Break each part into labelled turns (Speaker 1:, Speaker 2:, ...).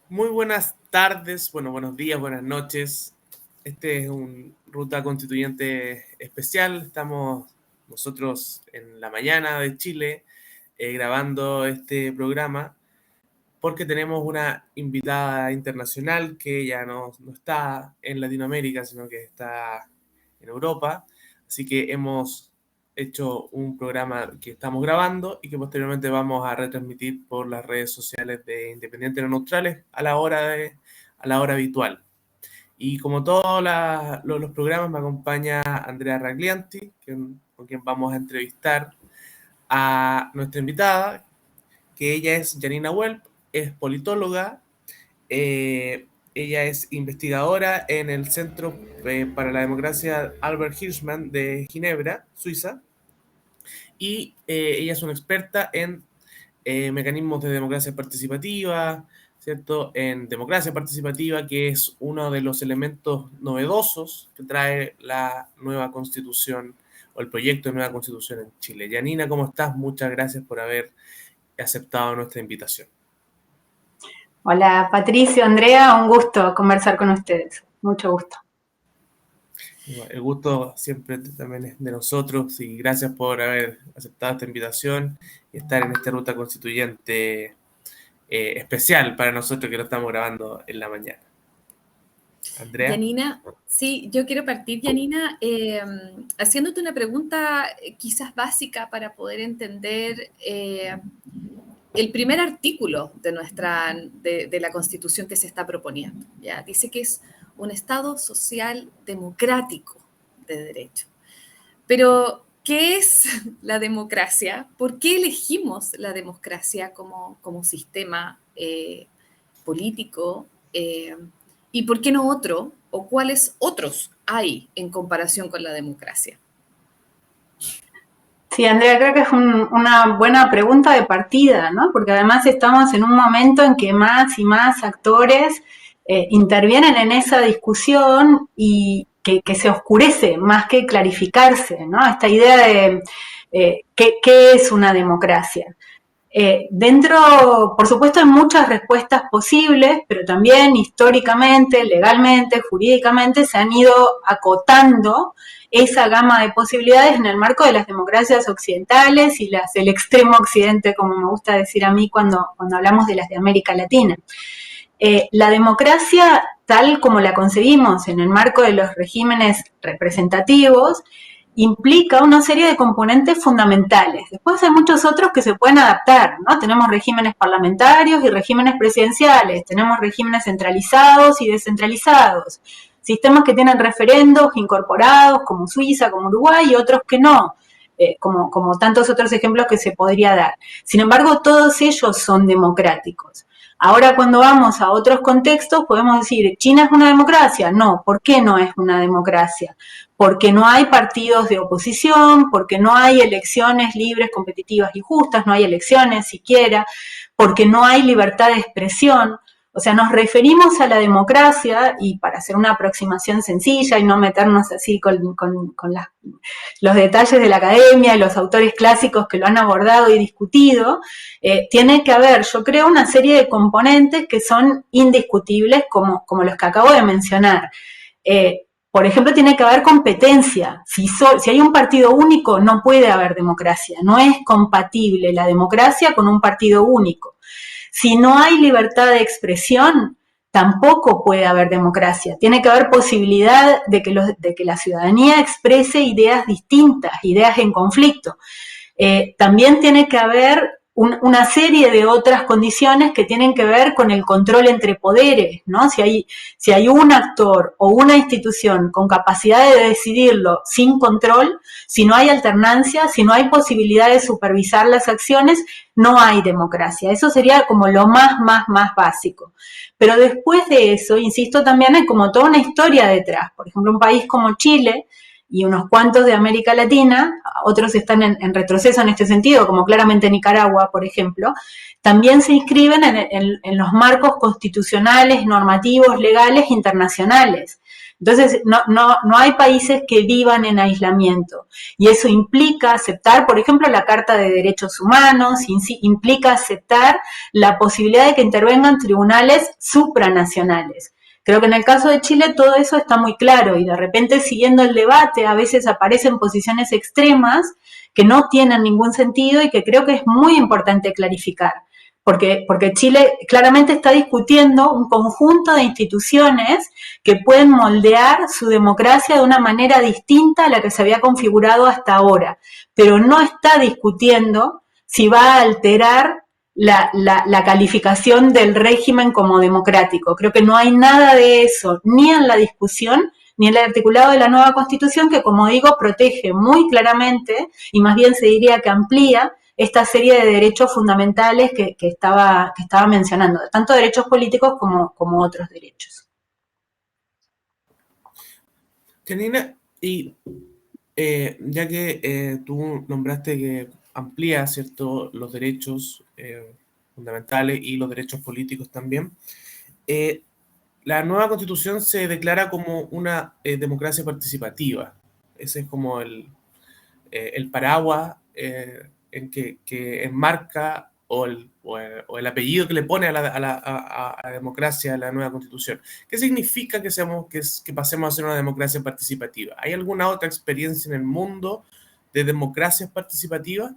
Speaker 1: Muy buenas tardes, bueno, buenos días, buenas noches. Este es un Ruta Constituyente especial. Estamos nosotros en la mañana de Chile grabando este programa porque tenemos una invitada internacional que ya no está en Latinoamérica, sino que está en Europa. Así que hemos hecho un programa que estamos grabando y que posteriormente vamos a retransmitir por las redes sociales de Independientes No Neutrales a la hora habitual. Y como todos los programas, me acompaña Andrea Raglianti, con quien vamos a entrevistar a nuestra invitada, que ella es Janina Welp, es politóloga, ella es investigadora en el Centro para la Democracia Albert Hirschman de Ginebra, Suiza, y ella es una experta en mecanismos de democracia participativa, ¿cierto? En democracia participativa, que es uno de los elementos novedosos que trae la nueva constitución o el proyecto de nueva constitución en Chile. Janina, ¿cómo estás? Muchas gracias por haber aceptado nuestra invitación.
Speaker 2: Hola Patricio, Andrea, un gusto conversar con ustedes, mucho gusto.
Speaker 1: El gusto siempre también es de nosotros y gracias por haber aceptado esta invitación y estar en esta ruta constituyente especial para nosotros que lo estamos grabando en la mañana. Andrea.
Speaker 3: Janina, sí, yo quiero partir, Janina, haciéndote una pregunta quizás básica para poder entender el primer artículo de la Constitución que se está proponiendo. ¿Ya? Dice que es un Estado social democrático de derecho. Pero, ¿qué es la democracia? ¿Por qué elegimos la democracia como sistema político? ¿Y por qué no otro? ¿O cuáles otros hay en comparación con la democracia?
Speaker 2: Sí, Andrea, creo que es una buena pregunta de partida, ¿no? Porque además estamos en un momento en que más y más actores intervienen en esa discusión y que se oscurece más que clarificarse, ¿no? Esta idea de ¿qué es una democracia? Por supuesto, hay muchas respuestas posibles, pero también históricamente, legalmente, jurídicamente, se han ido acotando esa gama de posibilidades en el marco de las democracias occidentales y el extremo occidente, como me gusta decir a mí cuando hablamos de las de América Latina. La democracia, tal como la concebimos en el marco de los regímenes representativos, implica una serie de componentes fundamentales. Después hay muchos otros que se pueden adaptar, ¿no? Tenemos regímenes parlamentarios y regímenes presidenciales, tenemos regímenes centralizados y descentralizados, sistemas que tienen referendos incorporados, como Suiza, como Uruguay, y otros que no, como tantos otros ejemplos que se podría dar. Sin embargo, todos ellos son democráticos. Ahora, cuando vamos a otros contextos, podemos decir, ¿China es una democracia? No. ¿Por qué no es una democracia? Porque no hay partidos de oposición, porque no hay elecciones libres, competitivas y justas, no hay elecciones siquiera, porque no hay libertad de expresión. O sea, nos referimos a la democracia, y para hacer una aproximación sencilla y no meternos así con los detalles de la academia y los autores clásicos que lo han abordado y discutido, tiene que haber, yo creo, una serie de componentes que son indiscutibles, como los que acabo de mencionar. Por ejemplo, tiene que haber competencia. Si hay un partido único, no puede haber democracia. No es compatible la democracia con un partido único. Si no hay libertad de expresión, tampoco puede haber democracia. Tiene que haber posibilidad de que la ciudadanía exprese ideas distintas, ideas en conflicto. También tiene que haber una serie de otras condiciones que tienen que ver con el control entre poderes, ¿no? Si hay un actor o una institución con capacidad de decidirlo sin control, si no hay alternancia, si no hay posibilidad de supervisar las acciones, no hay democracia. Eso sería como lo más básico. Pero después de eso, insisto, también hay como toda una historia detrás. Por ejemplo, un país como Chile y unos cuantos de América Latina, otros están en retroceso en este sentido, como claramente Nicaragua, por ejemplo, también se inscriben en los marcos constitucionales, normativos, legales, internacionales. Entonces, no hay países que vivan en aislamiento. Y eso implica aceptar, por ejemplo, la Carta de Derechos Humanos, implica aceptar la posibilidad de que intervengan tribunales supranacionales. Creo que en el caso de Chile todo eso está muy claro y de repente siguiendo el debate a veces aparecen posiciones extremas que no tienen ningún sentido y que creo que es muy importante clarificar. Porque Chile claramente está discutiendo un conjunto de instituciones que pueden moldear su democracia de una manera distinta a la que se había configurado hasta ahora, pero no está discutiendo si va a alterar la calificación del régimen como democrático. Creo que no hay nada de eso, ni en la discusión, ni en el articulado de la nueva Constitución, que, como digo, protege muy claramente, y más bien se diría que amplía, esta serie de derechos fundamentales que estaba mencionando, tanto derechos políticos como otros derechos.
Speaker 1: Janina, y ya que tú nombraste que amplía, ¿cierto?, los derechos fundamentales y los derechos políticos también, la nueva Constitución se declara como una democracia participativa. Ese es como el paraguas en que enmarca o el apellido que le pone a la democracia, a la nueva Constitución. ¿Qué significa que pasemos a ser una democracia participativa? ¿Hay alguna otra experiencia en el mundo de democracias participativas?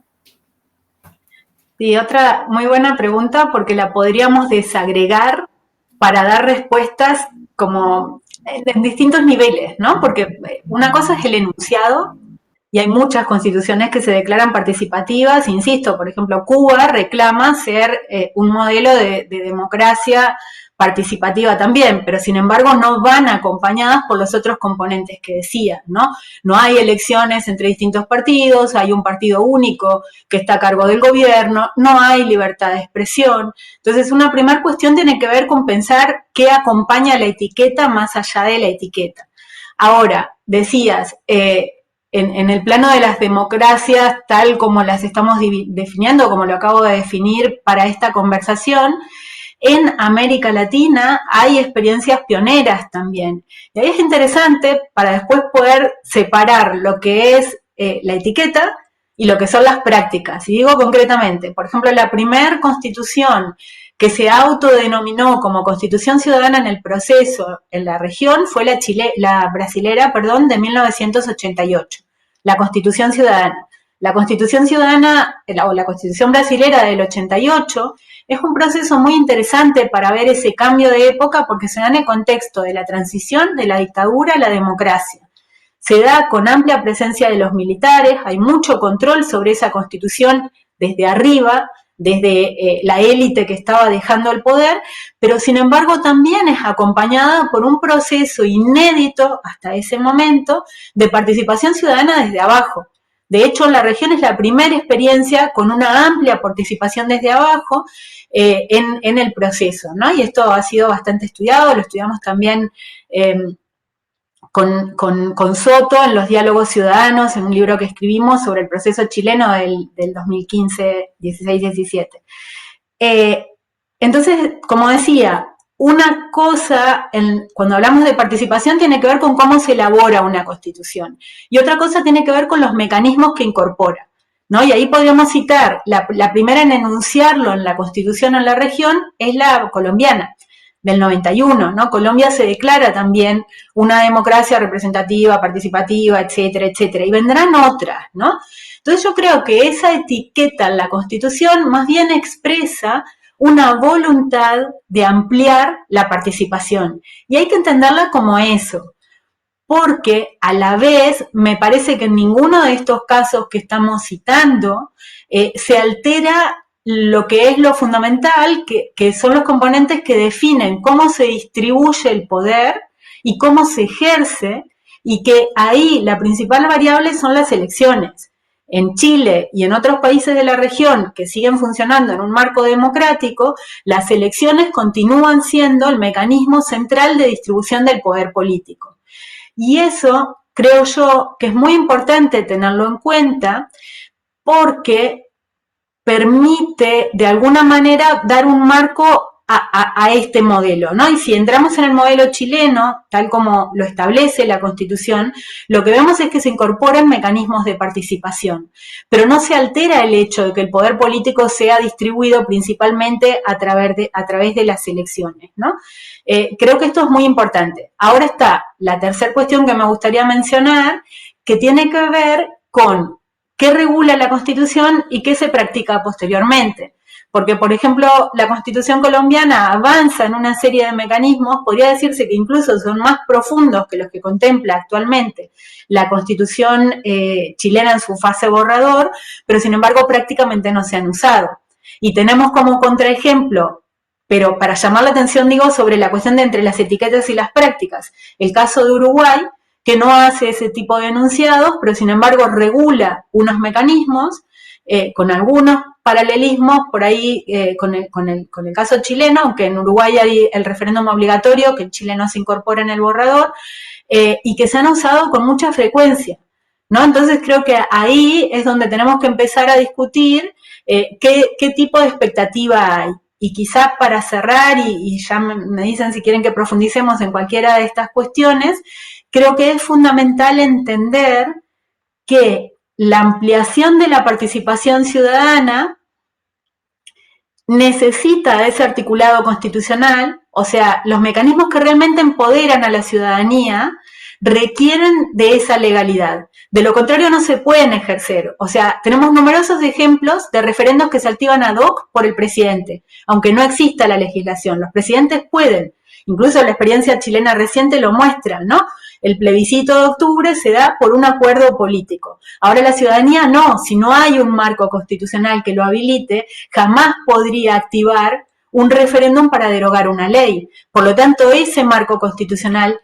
Speaker 2: Sí, otra muy buena pregunta porque la podríamos desagregar para dar respuestas como en distintos niveles, ¿no? Porque una cosa es el enunciado, y hay muchas constituciones que se declaran participativas, insisto, por ejemplo, Cuba reclama ser un modelo de democracia participativa también, pero sin embargo no van acompañadas por los otros componentes que decía, ¿no? No hay elecciones entre distintos partidos, hay un partido único que está a cargo del gobierno, no hay libertad de expresión. Entonces, una primera cuestión tiene que ver con pensar qué acompaña la etiqueta más allá de la etiqueta. Ahora, decías, en el plano de las democracias, tal como las estamos definiendo, como lo acabo de definir para esta conversación, en América Latina hay experiencias pioneras también. Y ahí es interesante para después poder separar lo que es la etiqueta y lo que son las prácticas. Y digo concretamente, por ejemplo, la primera constitución que se autodenominó como Constitución Ciudadana en el proceso en la región fue la brasilera, de 1988, la Constitución Ciudadana. La Constitución Ciudadana, o la Constitución brasilera del 88, es un proceso muy interesante para ver ese cambio de época porque se da en el contexto de la transición de la dictadura a la democracia. Se da con amplia presencia de los militares, hay mucho control sobre esa Constitución desde arriba, desde la élite que estaba dejando el poder, pero sin embargo también es acompañada por un proceso inédito hasta ese momento de participación ciudadana desde abajo. De hecho, la región es la primera experiencia con una amplia participación desde abajo en el proceso, ¿no? Y esto ha sido bastante estudiado, lo estudiamos también con Soto en los diálogos ciudadanos, en un libro que escribimos sobre el proceso chileno del 2015, 16, 17. Entonces, como decía, una cosa, cuando hablamos de participación, tiene que ver con cómo se elabora una constitución. Y otra cosa tiene que ver con los mecanismos que incorpora, ¿no? Y ahí podríamos citar, la primera en enunciarlo en la constitución en la región es la colombiana, del 91, ¿no? Colombia se declara también una democracia representativa, participativa, etcétera, etcétera. Y vendrán otras, ¿no? Entonces yo creo que esa etiqueta en la Constitución más bien expresa una voluntad de ampliar la participación. Y hay que entenderla como eso, porque a la vez me parece que en ninguno de estos casos que estamos citando se altera lo que es lo fundamental, que son los componentes que definen cómo se distribuye el poder y cómo se ejerce, y que ahí la principal variable son las elecciones. En Chile y en otros países de la región que siguen funcionando en un marco democrático, las elecciones continúan siendo el mecanismo central de distribución del poder político. Y eso creo yo que es muy importante tenerlo en cuenta porque permite de alguna manera dar un marco a este modelo, ¿no? Y si entramos en el modelo chileno, tal como lo establece la Constitución, lo que vemos es que se incorporan mecanismos de participación, pero no se altera el hecho de que el poder político sea distribuido principalmente a través de las elecciones, ¿no? Creo que esto es muy importante. Ahora está la tercera cuestión que me gustaría mencionar, que tiene que ver con qué regula la Constitución y qué se practica posteriormente. Porque, por ejemplo, la Constitución colombiana avanza en una serie de mecanismos, podría decirse que incluso son más profundos que los que contempla actualmente la Constitución chilena en su fase borrador, pero sin embargo prácticamente no se han usado. Y tenemos como contraejemplo, pero para llamar la atención digo sobre la cuestión de entre las etiquetas y las prácticas, el caso de Uruguay, que no hace ese tipo de enunciados, pero sin embargo regula unos mecanismos con algunos paralelismos por ahí con el caso chileno, aunque en Uruguay hay el referéndum obligatorio, que en Chile no se incorpora en el borrador, y que se han usado con mucha frecuencia, ¿no? Entonces creo que ahí es donde tenemos que empezar a discutir qué tipo de expectativa hay. Y quizás para cerrar, y ya me dicen si quieren que profundicemos en cualquiera de estas cuestiones, creo que es fundamental entender que la ampliación de la participación ciudadana necesita de ese articulado constitucional, o sea, los mecanismos que realmente empoderan a la ciudadanía requieren de esa legalidad. De lo contrario no se pueden ejercer. O sea, tenemos numerosos ejemplos de referendos que se activan ad hoc por el presidente, aunque no exista la legislación. Los presidentes pueden, incluso la experiencia chilena reciente lo muestra, ¿no? El plebiscito de octubre se da por un acuerdo político. Ahora la ciudadanía no, si no hay un marco constitucional que lo habilite, jamás podría activar un referéndum para derogar una ley. Por lo tanto, ese marco constitucional,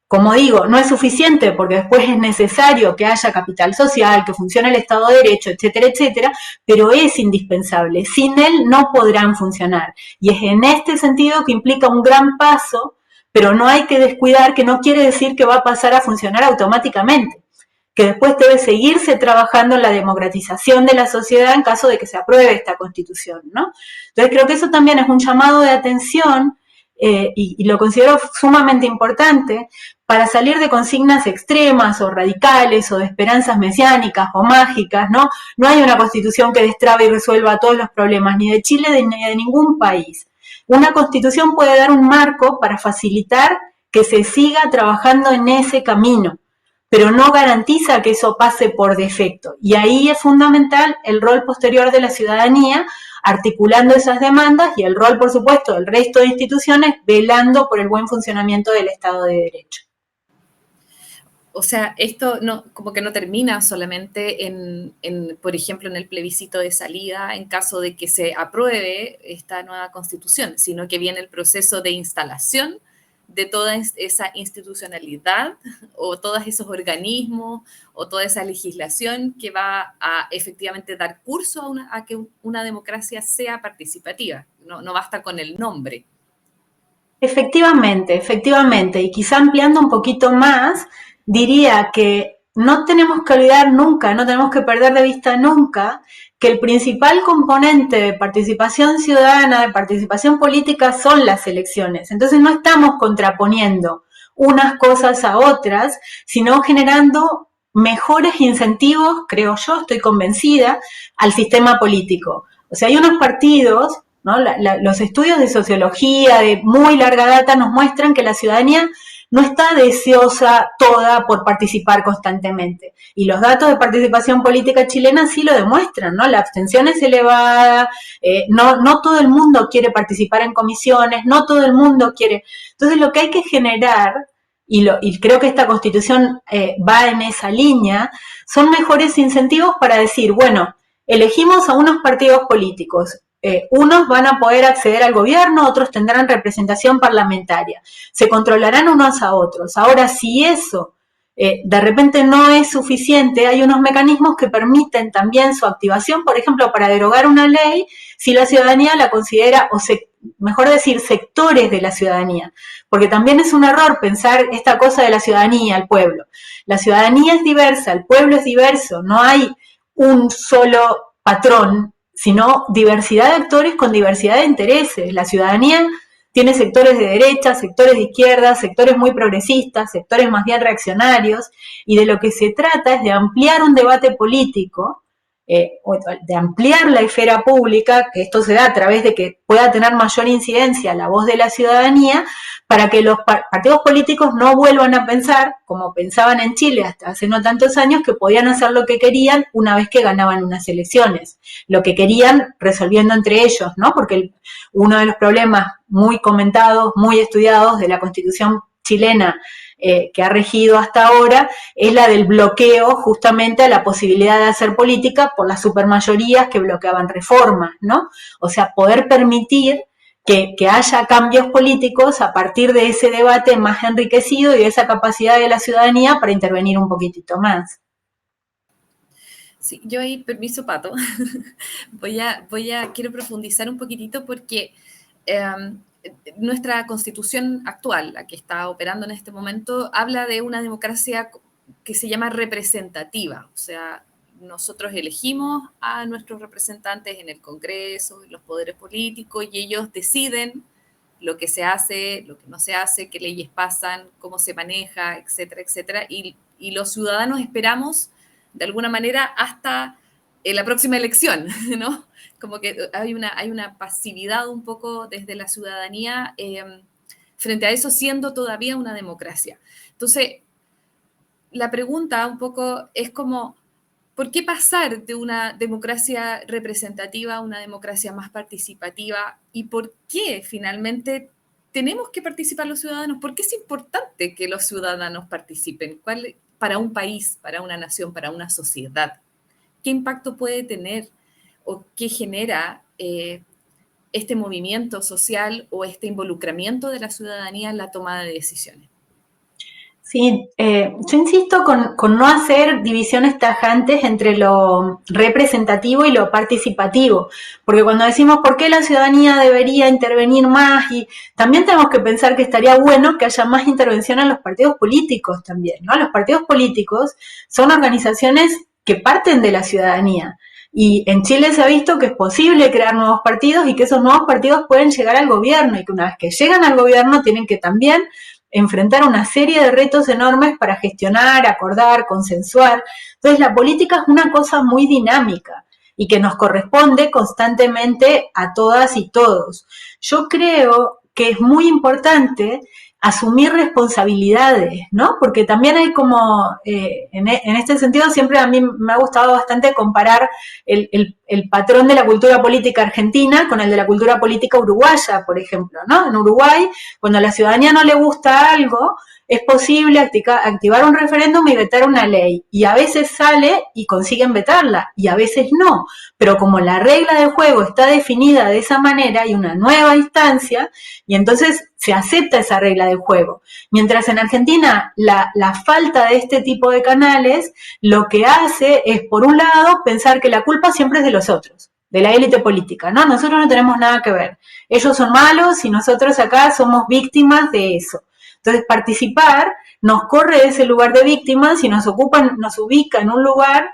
Speaker 2: como digo, no es suficiente porque después es necesario que haya capital social, que funcione el Estado de Derecho, etcétera, etcétera, pero es indispensable. Sin él no podrán funcionar. Y es en este sentido que implica un gran paso, pero no hay que descuidar que no quiere decir que va a pasar a funcionar automáticamente, que después debe seguirse trabajando en la democratización de la sociedad en caso de que se apruebe esta Constitución, ¿no? Entonces creo que eso también es un llamado de atención y lo considero sumamente importante para salir de consignas extremas o radicales o de esperanzas mesiánicas o mágicas, ¿no? No hay una Constitución que destrabe y resuelva todos los problemas, ni de Chile ni de ningún país. Una Constitución puede dar un marco para facilitar que se siga trabajando en ese camino, pero no garantiza que eso pase por defecto. Y ahí es fundamental el rol posterior de la ciudadanía, articulando esas demandas, y el rol, por supuesto, del resto de instituciones, velando por el buen funcionamiento del Estado de Derecho.
Speaker 3: O sea, esto no, como que no termina solamente por ejemplo, en el plebiscito de salida, en caso de que se apruebe esta nueva Constitución, sino que viene el proceso de instalación de toda esa institucionalidad o todos esos organismos o toda esa legislación que va a efectivamente dar curso a que una democracia sea participativa. No basta con el nombre.
Speaker 2: Efectivamente, y quizá ampliando un poquito más, diría que no tenemos que olvidar nunca, no tenemos que perder de vista nunca que el principal componente de participación ciudadana, de participación política, son las elecciones. Entonces no estamos contraponiendo unas cosas a otras, sino generando mejores incentivos, creo yo, estoy convencida, al sistema político. O sea, hay unos partidos, ¿no? Los estudios de sociología de muy larga data nos muestran que la ciudadanía no está deseosa toda por participar constantemente. Y los datos de participación política chilena sí lo demuestran, ¿no? La abstención es elevada, no todo el mundo quiere participar en comisiones, no todo el mundo quiere. Entonces lo que hay que generar, y creo que esta Constitución va en esa línea, son mejores incentivos para decir, bueno, elegimos a unos partidos políticos, unos van a poder acceder al gobierno, otros tendrán representación parlamentaria, se controlarán unos a otros. Ahora, si eso de repente no es suficiente, hay unos mecanismos que permiten también su activación, por ejemplo, para derogar una ley, si la ciudadanía la considera, mejor decir, sectores de la ciudadanía, porque también es un error pensar esta cosa de la ciudadanía, el pueblo. La ciudadanía es diversa, el pueblo es diverso, no hay un solo patrón sino diversidad de actores con diversidad de intereses. La ciudadanía tiene sectores de derecha, sectores de izquierda, sectores muy progresistas, sectores más bien reaccionarios, y de lo que se trata es de ampliar un debate político, de ampliar la esfera pública, que esto se da a través de que pueda tener mayor incidencia la voz de la ciudadanía, para que los partidos políticos no vuelvan a pensar, como pensaban en Chile hasta hace no tantos años, que podían hacer lo que querían una vez que ganaban unas elecciones, lo que querían resolviendo entre ellos, ¿no? Porque uno de los problemas muy comentados, muy estudiados de la Constitución chilena que ha regido hasta ahora es la del bloqueo justamente a la posibilidad de hacer política por las supermayorías que bloqueaban reformas, ¿no? O sea, poder permitir que haya cambios políticos a partir de ese debate más enriquecido y de esa capacidad de la ciudadanía para intervenir un poquitito más.
Speaker 3: Sí, yo ahí, permiso, Pato, quiero profundizar un poquitito porque nuestra constitución actual, la que está operando en este momento, habla de una democracia que se llama representativa, o sea, nosotros elegimos a nuestros representantes en el Congreso, en los poderes políticos, y ellos deciden lo que se hace, lo que no se hace, qué leyes pasan, cómo se maneja, etcétera, etcétera. Y los ciudadanos esperamos, de alguna manera, hasta la próxima elección, ¿no? Como que hay una pasividad un poco desde la ciudadanía frente a eso, siendo todavía una democracia. Entonces, la pregunta un poco es como, ¿por qué pasar de una democracia representativa a una democracia más participativa? ¿Y por qué finalmente tenemos que participar los ciudadanos? ¿Por qué es importante que los ciudadanos participen? Para un país, para una nación, para una sociedad? ¿Qué impacto puede tener o qué genera este movimiento social o este involucramiento de la ciudadanía en la toma de decisiones?
Speaker 2: Sí, yo insisto con no hacer divisiones tajantes entre lo representativo y lo participativo, porque cuando decimos por qué la ciudadanía debería intervenir más, y también tenemos que pensar que estaría bueno que haya más intervención en los partidos políticos también, ¿no? Los partidos políticos son organizaciones que parten de la ciudadanía. Y en Chile se ha visto que es posible crear nuevos partidos y que esos nuevos partidos pueden llegar al gobierno y que una vez que llegan al gobierno tienen que también enfrentar una serie de retos enormes para gestionar, acordar, consensuar. Entonces la política es una cosa muy dinámica y que nos corresponde constantemente a todas y todos. Yo creo que es muy importante asumir responsabilidades, ¿no? Porque también hay como, en este sentido siempre a mí me ha gustado bastante comparar el patrón de la cultura política argentina con el de la cultura política uruguaya, por ejemplo, ¿no? En Uruguay, cuando a la ciudadanía no le gusta algo, es posible activar un referéndum y vetar una ley. Y a veces sale y consiguen vetarla, y a veces no. Pero como la regla del juego está definida de esa manera, hay una nueva instancia, y entonces se acepta esa regla del juego. Mientras en Argentina la falta de este tipo de canales lo que hace es, por un lado, pensar que la culpa siempre es de los otros, de la élite política, ¿no? Nosotros no tenemos nada que ver. Ellos son malos y nosotros acá somos víctimas de eso. Entonces, participar nos corre de ese lugar de víctimas y nos ubica en un lugar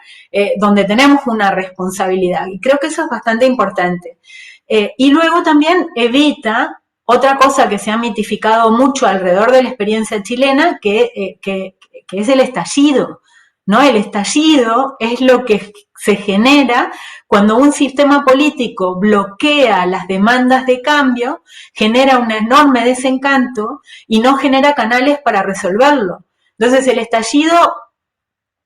Speaker 2: donde tenemos una responsabilidad. Y creo que eso es bastante importante. Y luego también evita otra cosa que se ha mitificado mucho alrededor de la experiencia chilena, que es el estallido, ¿no? El estallido es lo que se genera cuando un sistema político bloquea las demandas de cambio, genera un enorme desencanto y no genera canales para resolverlo. Entonces el estallido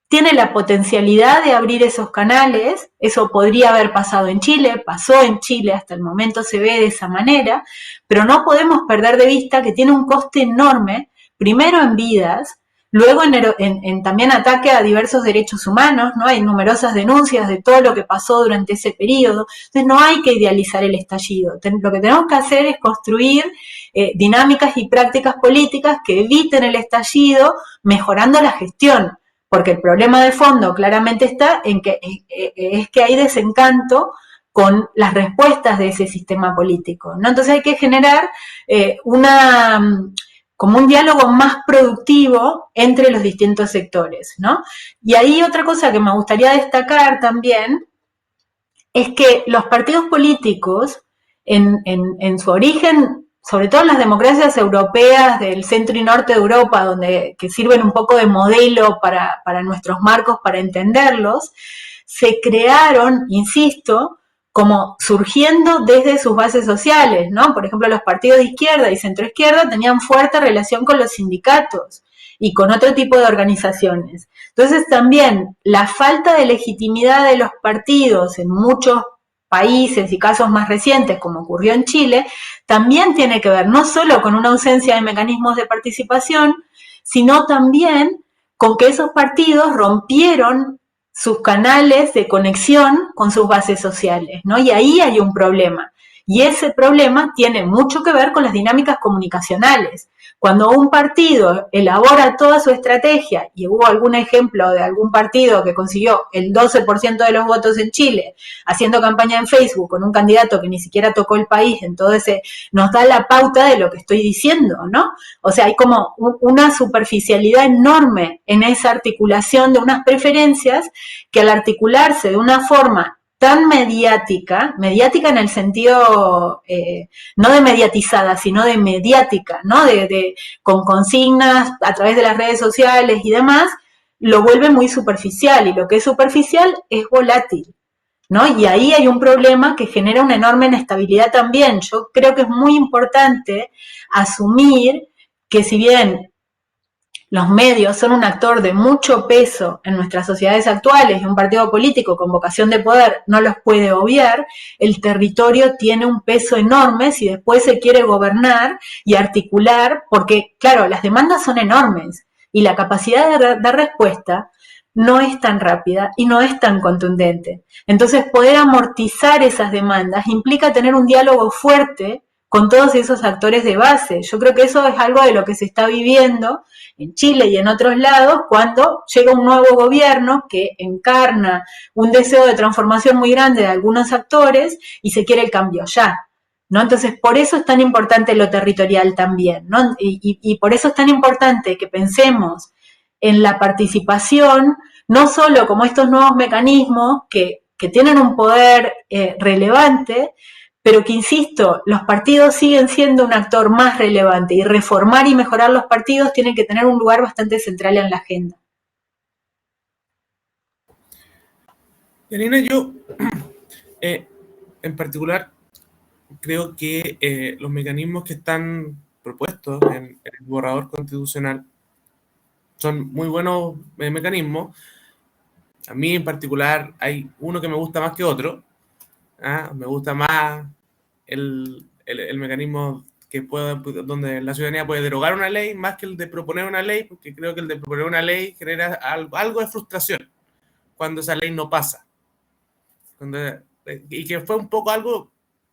Speaker 2: tiene la potencialidad de abrir esos canales, eso podría haber pasado en Chile, pasó en Chile, hasta el momento se ve de esa manera, pero no podemos perder de vista que tiene un coste enorme, primero en vidas, luego en también ataque a diversos derechos humanos, ¿no? Hay numerosas denuncias de todo lo que pasó durante ese periodo, entonces no hay que idealizar el estallido, lo que tenemos que hacer es construir dinámicas y prácticas políticas que eviten el estallido mejorando la gestión, porque el problema de fondo claramente está en que es que hay desencanto con las respuestas de ese sistema político, ¿no? Entonces hay que generar como un diálogo más productivo entre los distintos sectores, ¿no? Y ahí otra cosa que me gustaría destacar también es que los partidos políticos, en su origen, sobre todo en las democracias europeas del centro y norte de Europa, que sirven un poco de modelo para nuestros marcos, para entenderlos, se crearon, insisto, como surgiendo desde sus bases sociales, ¿no? Por ejemplo, los partidos de izquierda y centroizquierda tenían fuerte relación con los sindicatos y con otro tipo de organizaciones. Entonces también la falta de legitimidad de los partidos en muchos países y casos más recientes, como ocurrió en Chile, también tiene que ver no solo con una ausencia de mecanismos de participación, sino también con que esos partidos rompieron sus canales de conexión con sus bases sociales, ¿no? Y ahí hay un problema. Y ese problema tiene mucho que ver con las dinámicas comunicacionales. Cuando un partido elabora toda su estrategia, y hubo algún ejemplo de algún partido que consiguió el 12% de los votos en Chile, haciendo campaña en Facebook con un candidato que ni siquiera tocó el país, entonces nos da la pauta de lo que estoy diciendo, ¿no? O sea, hay como una superficialidad enorme en esa articulación de unas preferencias que al articularse de una forma tan mediática en el sentido no de mediatizada, sino de mediática, ¿no? Con consignas a través de las redes sociales y demás, lo vuelve muy superficial, y lo que es superficial es volátil, ¿no? Y ahí hay un problema que genera una enorme inestabilidad también. Yo creo que es muy importante asumir que si bien los medios son un actor de mucho peso en nuestras sociedades actuales y un partido político con vocación de poder no los puede obviar, el territorio tiene un peso enorme si después se quiere gobernar y articular, porque, claro, las demandas son enormes y la capacidad de dar respuesta no es tan rápida y no es tan contundente. Entonces, poder amortizar esas demandas implica tener un diálogo fuerte con todos esos actores de base. Yo creo que eso es algo de lo que se está viviendo en Chile y en otros lados cuando llega un nuevo gobierno que encarna un deseo de transformación muy grande de algunos actores y se quiere el cambio ya, ¿no? Entonces, por eso es tan importante lo territorial también, ¿no? Y por eso es tan importante que pensemos en la participación, no solo como estos nuevos mecanismos que tienen un poder relevante, pero que, insisto, los partidos siguen siendo un actor más relevante y reformar y mejorar los partidos tiene que tener un lugar bastante central en la agenda.
Speaker 1: Janina, yo en particular creo que los mecanismos que están propuestos en el borrador constitucional son muy buenos mecanismos. A mí en particular hay uno que me gusta más que otro. Me gusta más el mecanismo donde la ciudadanía puede derogar una ley más que el de proponer una ley, porque creo que el de proponer una ley genera algo de frustración cuando esa ley no pasa. Y que fue un poco algo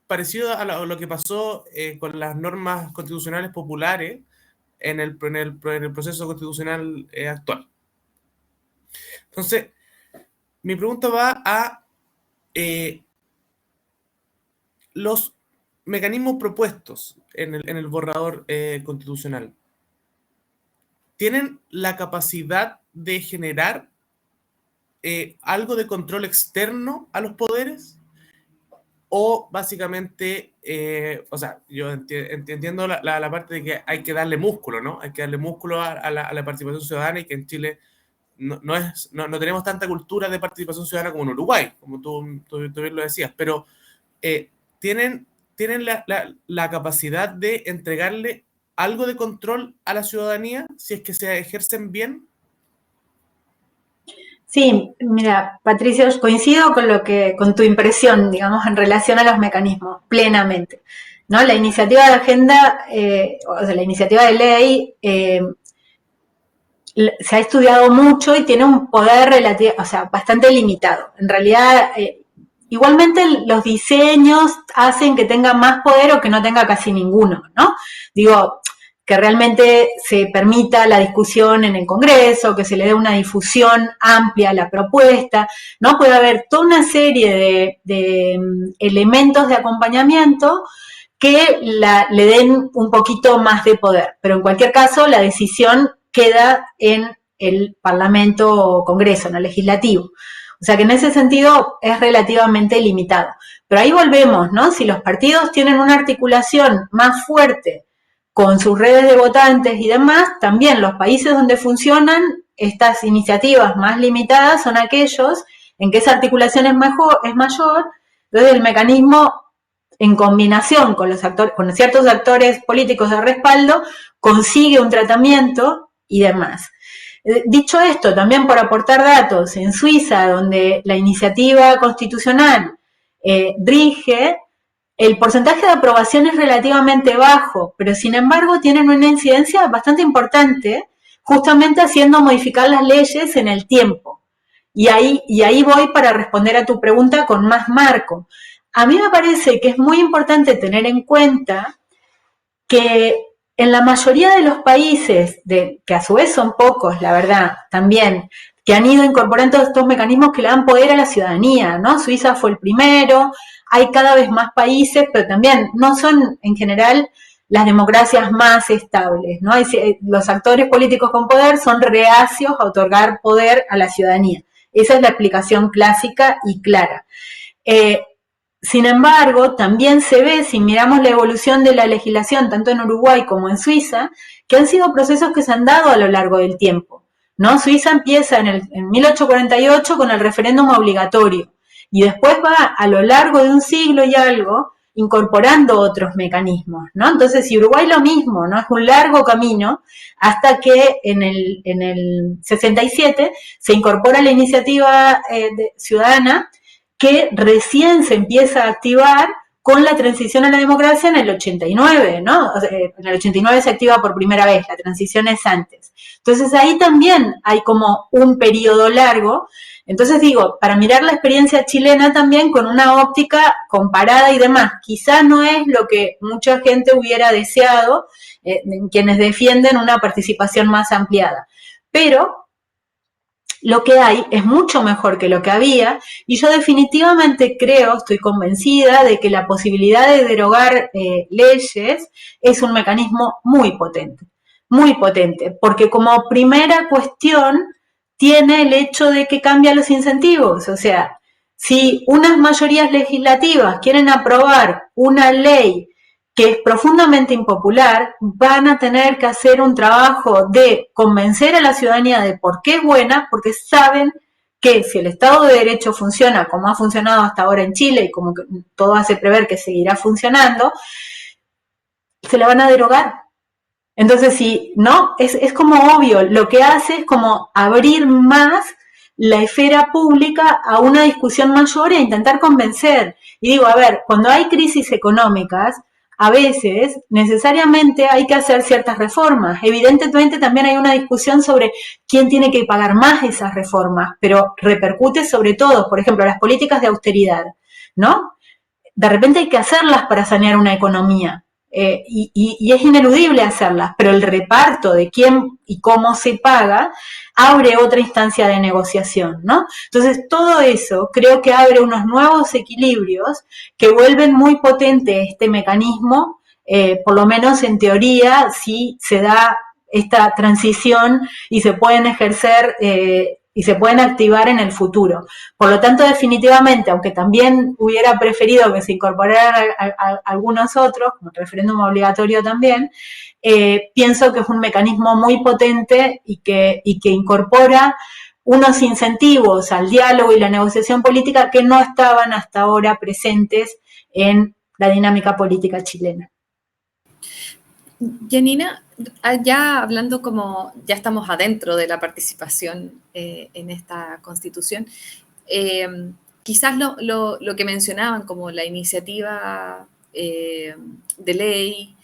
Speaker 1: parecido a lo que pasó con las normas constitucionales populares en el proceso constitucional actual. Entonces, mi pregunta va a los mecanismos propuestos en el borrador constitucional. ¿Tienen la capacidad de generar algo de control externo a los poderes? O básicamente, o sea, yo entiendo la parte de que hay que darle músculo, ¿no? Hay que darle músculo a la participación ciudadana, y que en Chile no tenemos tanta cultura de participación ciudadana como en Uruguay, como tú bien lo decías, pero tienen la capacidad de entregarle algo de control a la ciudadanía si es que se ejercen bien.
Speaker 2: Sí, mira, Patricio, coincido con tu impresión, digamos, en relación a los mecanismos, plenamente, ¿no? La iniciativa de agenda, o sea, la iniciativa de ley, se ha estudiado mucho y tiene un poder relativo, o sea, bastante limitado. En realidad, igualmente los diseños hacen que tenga más poder o que no tenga casi ninguno, ¿no? Digo, que realmente se permita la discusión en el Congreso, que se le dé una difusión amplia a la propuesta, ¿no? Puede haber toda una serie de elementos de acompañamiento que le den un poquito más de poder, pero en cualquier caso la decisión queda en el Parlamento o Congreso, en el legislativo. O sea que en ese sentido es relativamente limitado. Pero ahí volvemos, ¿no? Si los partidos tienen una articulación más fuerte con sus redes de votantes y demás, también los países donde funcionan estas iniciativas más limitadas son aquellos en que esa articulación es mayor, entonces el mecanismo en combinación con los actores, con ciertos actores políticos de respaldo, consigue un tratamiento y demás. Dicho esto, también por aportar datos, en Suiza, donde la iniciativa constitucional rige, el porcentaje de aprobación es relativamente bajo, pero sin embargo tienen una incidencia bastante importante, justamente haciendo modificar las leyes en el tiempo. Y ahí voy para responder a tu pregunta con más marco. A mí me parece que es muy importante tener en cuenta que en la mayoría de los países, que a su vez son pocos, la verdad, también, que han ido incorporando estos mecanismos que le dan poder a la ciudadanía, ¿no? Suiza fue el primero, hay cada vez más países, pero también no son en general las democracias más estables, ¿no? Los actores políticos con poder son reacios a otorgar poder a la ciudadanía. Esa es la explicación clásica y clara. Sin embargo, también se ve, si miramos la evolución de la legislación, tanto en Uruguay como en Suiza, que han sido procesos que se han dado a lo largo del tiempo, ¿no? Suiza empieza en 1848 con el referéndum obligatorio y después va a lo largo de un siglo y algo incorporando otros mecanismos, ¿no? Entonces, y Uruguay lo mismo, ¿no? Es un largo camino hasta que en el 67 se incorpora la iniciativa ciudadana, que recién se empieza a activar con la transición a la democracia en el 89, ¿no? O sea, en el 89 se activa por primera vez, la transición es antes. Entonces ahí también hay como un periodo largo. Entonces digo, para mirar la experiencia chilena también con una óptica comparada y demás, quizás no es lo que mucha gente hubiera deseado, quienes defienden una participación más ampliada, pero lo que hay es mucho mejor que lo que había y yo definitivamente creo, estoy convencida de que la posibilidad de derogar leyes es un mecanismo muy potente, porque como primera cuestión tiene el hecho de que cambia los incentivos, o sea, si unas mayorías legislativas quieren aprobar una ley que es profundamente impopular, van a tener que hacer un trabajo de convencer a la ciudadanía de por qué es buena, porque saben que si el Estado de Derecho funciona como ha funcionado hasta ahora en Chile y como que todo hace prever que seguirá funcionando, se la van a derogar. Entonces, si no, es como obvio, lo que hace es como abrir más la esfera pública a una discusión mayor e intentar convencer. Y digo, a ver, cuando hay crisis económicas, a veces necesariamente hay que hacer ciertas reformas. Evidentemente también hay una discusión sobre quién tiene que pagar más esas reformas, pero repercute sobre todo, por ejemplo, las políticas de austeridad, ¿no? De repente hay que hacerlas para sanear una economía. Y es ineludible hacerlas, pero el reparto de quién y cómo se paga abre otra instancia de negociación, ¿no? Entonces, todo eso creo que abre unos nuevos equilibrios que vuelven muy potente este mecanismo, por lo menos en teoría, si se da esta transición y se pueden ejercer y se pueden activar en el futuro. Por lo tanto, definitivamente, aunque también hubiera preferido que se incorporaran a algunos otros, como el referéndum obligatorio también, pienso que es un mecanismo muy potente y que incorpora unos incentivos al diálogo y la negociación política que no estaban hasta ahora presentes en la dinámica política chilena.
Speaker 3: Janina, ya hablando como ya estamos adentro de la participación en esta constitución, quizás lo que mencionaban como la iniciativa de ley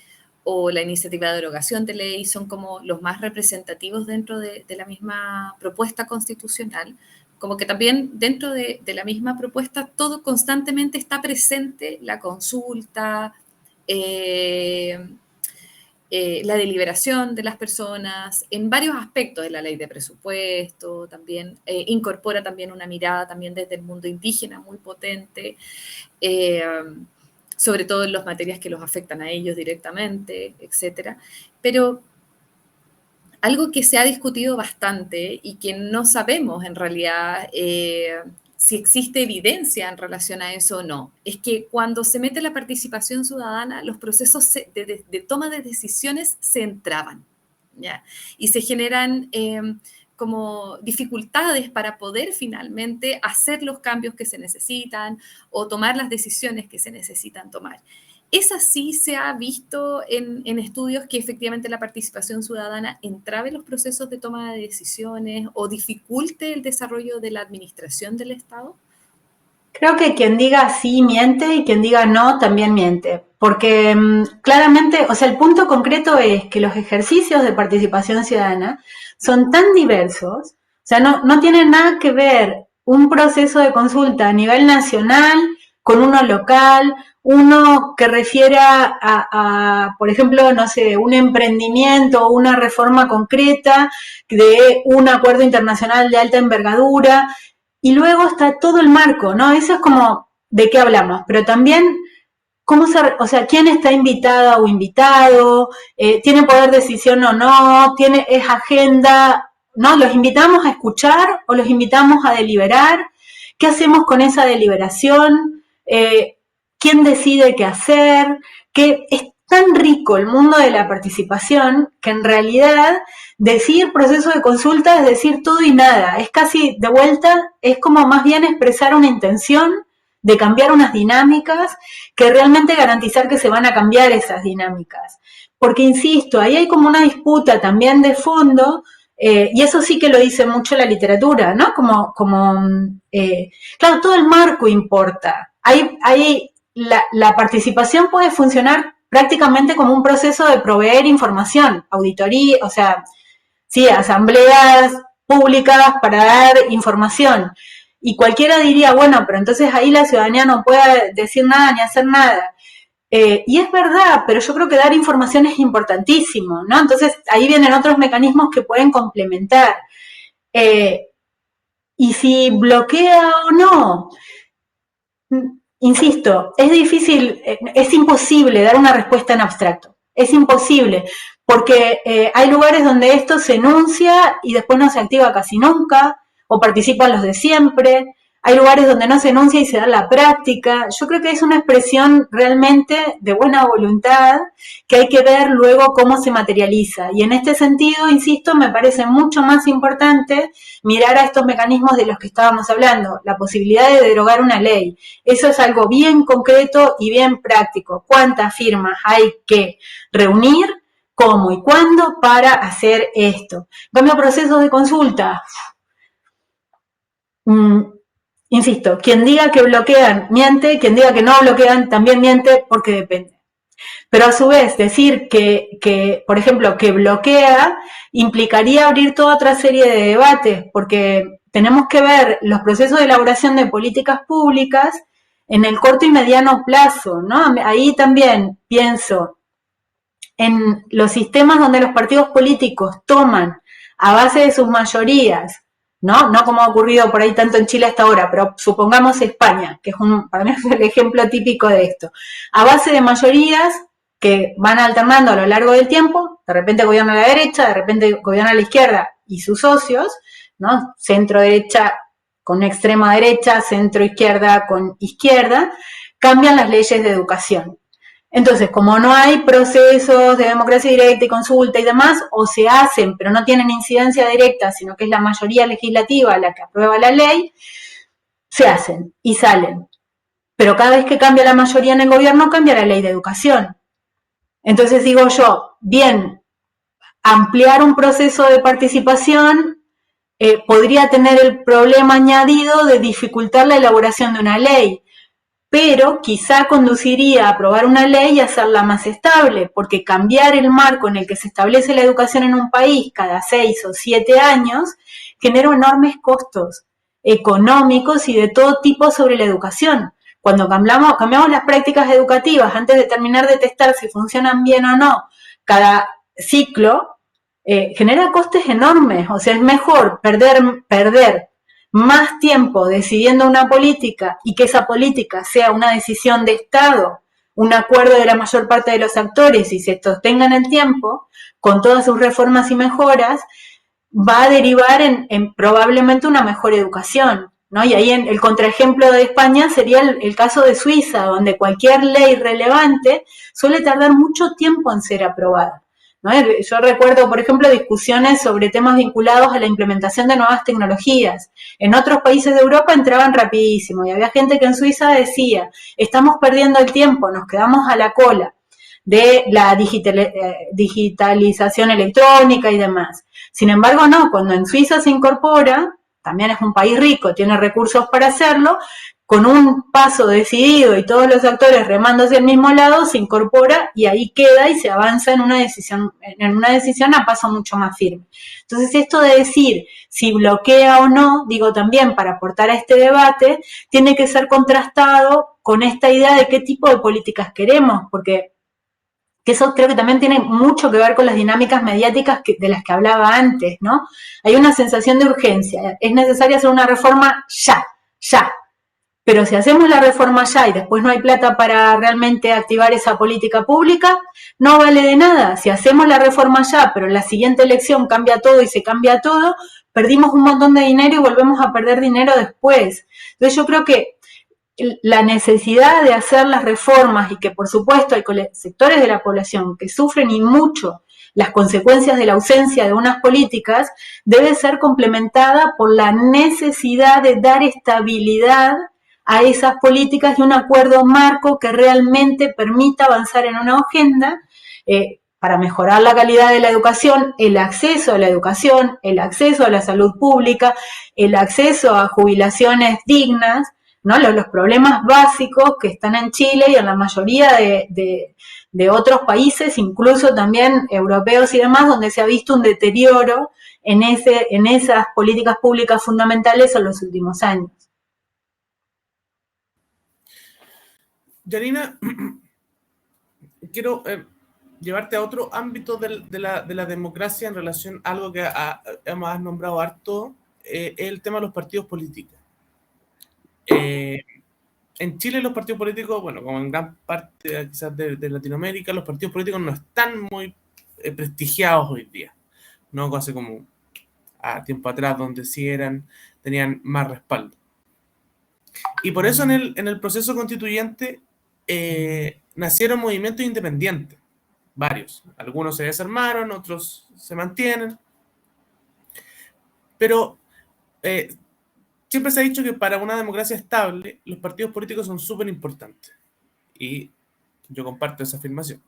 Speaker 3: o la iniciativa de derogación de ley son como los más representativos dentro de la misma propuesta constitucional, como que también dentro de la misma propuesta todo constantemente está presente, la consulta, la deliberación de las personas en varios aspectos de la ley de presupuesto, también incorpora también una mirada también desde el mundo indígena muy potente, sobre todo en las materias que los afectan a ellos directamente, etcétera. Pero algo que se ha discutido bastante y que no sabemos en realidad si existe evidencia en relación a eso o no, es que cuando se mete la participación ciudadana, los procesos de toma de decisiones se entraban, ¿ya? Y se generan como dificultades para poder finalmente hacer los cambios que se necesitan o tomar las decisiones que se necesitan tomar. ¿Es así? ¿Se ha visto en estudios que efectivamente la participación ciudadana entrave los procesos de toma de decisiones o dificulte el desarrollo de la administración del Estado?
Speaker 2: Creo que quien diga sí miente y quien diga no también miente, porque claramente, o sea, el punto concreto es que los ejercicios de participación ciudadana son tan diversos, o sea, no tienen nada que ver un proceso de consulta a nivel nacional con uno local, uno que refiera por ejemplo, no sé, un emprendimiento o una reforma concreta de un acuerdo internacional de alta envergadura, y luego está todo el marco, ¿no? Eso es como de qué hablamos, pero también o sea, quién está invitada o invitado, tiene poder de decisión o no, es agenda, ¿no? ¿Los invitamos a escuchar o los invitamos a deliberar? ¿Qué hacemos con esa deliberación? ¿Quién decide qué hacer? Que es tan rico el mundo de la participación que en realidad decir proceso de consulta es decir todo y nada. Es casi, de vuelta, es como más bien expresar una intención de cambiar unas dinámicas que realmente garantizar que se van a cambiar esas dinámicas. Porque, insisto, ahí hay como una disputa también de fondo, y eso sí que lo dice mucho la literatura, ¿no? Claro, todo el marco importa. La participación puede funcionar prácticamente como un proceso de proveer información, auditoría, o sea, sí, asambleas públicas para dar información. Y cualquiera diría, bueno, pero entonces ahí la ciudadanía no puede decir nada ni hacer nada. Y es verdad, pero yo creo que dar información es importantísimo, ¿no? Entonces ahí vienen otros mecanismos que pueden complementar. Y si bloquea o no, insisto, es difícil, es imposible dar una respuesta en abstracto. Es imposible, porque hay lugares donde esto se enuncia y después no se activa casi nunca, o participan los de siempre. Hay lugares donde no se enuncia y se da la práctica. Yo creo que es una expresión realmente de buena voluntad que hay que ver luego cómo se materializa. Y en este sentido, insisto, me parece mucho más importante mirar a estos mecanismos de los que estábamos hablando, la posibilidad de derogar una ley. Eso es algo bien concreto y bien práctico. ¿Cuántas firmas hay que reunir? ¿Cómo y cuándo para hacer esto? En cambio, procesos de consulta. Insisto, quien diga que bloquean miente, quien diga que no bloquean también miente, porque depende. Pero a su vez, decir que por ejemplo, que bloquea implicaría abrir toda otra serie de debates, porque tenemos que ver los procesos de elaboración de políticas públicas en el corto y mediano plazo, ¿no? Ahí también pienso en los sistemas donde los partidos políticos toman a base de sus mayorías, ¿no? No como ha ocurrido por ahí tanto en Chile hasta ahora, pero supongamos España, que es para mí es el ejemplo típico de esto. A base de mayorías que van alternando a lo largo del tiempo, de repente gobierna la derecha, de repente gobierna la izquierda y sus socios, ¿no? Centro derecha con extrema derecha, centro izquierda con izquierda, cambian las leyes de educación. Entonces, como no hay procesos de democracia directa y consulta y demás, o se hacen, pero no tienen incidencia directa, sino que es la mayoría legislativa la que aprueba la ley, se hacen y salen. Pero cada vez que cambia la mayoría en el gobierno, cambia la ley de educación. Entonces digo yo, bien, ampliar un proceso de participación podría tener el problema añadido de dificultar la elaboración de una ley, pero quizá conduciría a aprobar una ley y hacerla más estable, porque cambiar el marco en el que se establece la educación en un país cada 6 o 7 años genera enormes costos económicos y de todo tipo sobre la educación. Cuando cambiamos las prácticas educativas antes de terminar de testar si funcionan bien o no cada ciclo, genera costes enormes. O sea, es mejor perder más tiempo decidiendo una política y que esa política sea una decisión de Estado, un acuerdo de la mayor parte de los actores y se sostenga en el tiempo, con todas sus reformas y mejoras, va a derivar en probablemente una mejor educación. ¿no? Y ahí el contraejemplo de España sería el caso de Suiza, donde cualquier ley relevante suele tardar mucho tiempo en ser aprobada, ¿no? Yo recuerdo, por ejemplo, discusiones sobre temas vinculados a la implementación de nuevas tecnologías. En otros países de Europa entraban rapidísimo y había gente que en Suiza decía, estamos perdiendo el tiempo, nos quedamos a la cola de la digitalización electrónica y demás. Sin embargo, no, cuando en Suiza se incorpora, también es un país rico, tiene recursos para hacerlo, con un paso decidido y todos los actores remando hacia el mismo lado, se incorpora y ahí queda y se avanza en una decisión a paso mucho más firme. Entonces, esto de decir si bloquea o no, digo también para aportar a este debate, tiene que ser contrastado con esta idea de qué tipo de políticas queremos, porque eso creo que también tiene mucho que ver con las dinámicas mediáticas de las que hablaba antes, ¿no? Hay una sensación de urgencia, es necesario hacer una reforma ya. Pero si hacemos la reforma ya y después no hay plata para realmente activar esa política pública, no vale de nada. Si hacemos la reforma ya, pero en la siguiente elección cambia todo y se cambia todo, perdimos un montón de dinero y volvemos a perder dinero después. Entonces yo creo que la necesidad de hacer las reformas y que por supuesto hay sectores de la población que sufren y mucho las consecuencias de la ausencia de unas políticas, debe ser complementada por la necesidad de dar estabilidad a esas políticas y un acuerdo marco que realmente permita avanzar en una agenda para mejorar la calidad de la educación, el acceso a la educación, el acceso a la salud pública, el acceso a jubilaciones dignas, ¿no? Los problemas básicos que están en Chile y en la mayoría de otros países, incluso también europeos y demás, donde se ha visto un deterioro en esas políticas públicas fundamentales en los últimos años.
Speaker 1: Yanina, quiero llevarte a otro ámbito de la democracia en relación a algo que has nombrado harto, el tema de los partidos políticos. En Chile los partidos políticos, bueno, como en gran parte quizás de Latinoamérica, los partidos políticos no están muy prestigiados hoy día, no hace como a tiempo atrás donde sí tenían más respaldo. Y por eso en el proceso constituyente nacieron movimientos independientes, varios. Algunos se desarmaron, otros se mantienen, pero siempre se ha dicho que para una democracia estable los partidos políticos son súper importantes y yo comparto esa afirmación.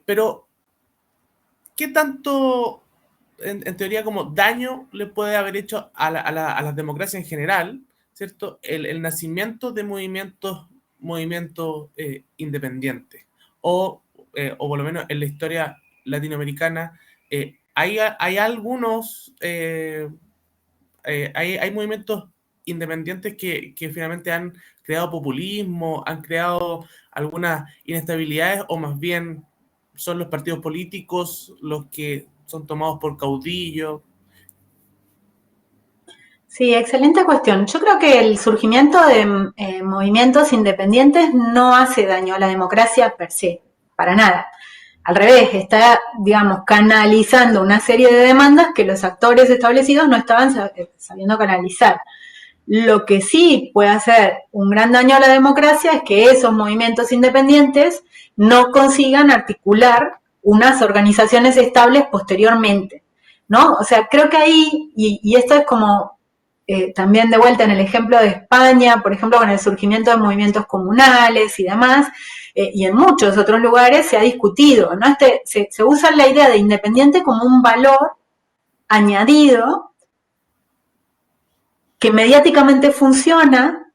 Speaker 1: Pero ¿qué tanto en teoría como daño le puede haber hecho a la democracia en general, ¿cierto? El nacimiento de movimientos independientes o por lo menos en la historia latinoamericana hay algunos hay movimientos independientes que finalmente han creado populismo, han creado algunas inestabilidades, o más bien son los partidos políticos los que son tomados por caudillos.
Speaker 2: Sí, excelente cuestión. Yo creo que el surgimiento de movimientos independientes no hace daño a la democracia per se, para nada. Al revés, está, digamos, canalizando una serie de demandas que los actores establecidos no estaban sabiendo canalizar. Lo que sí puede hacer un gran daño a la democracia es que esos movimientos independientes no consigan articular unas organizaciones estables posteriormente, ¿no? O sea, creo que ahí, y esto es como también de vuelta en el ejemplo de España, por ejemplo, con el surgimiento de movimientos comunales y demás, y en muchos otros lugares se ha discutido, ¿no? Se usa la idea de independiente como un valor añadido que mediáticamente funciona,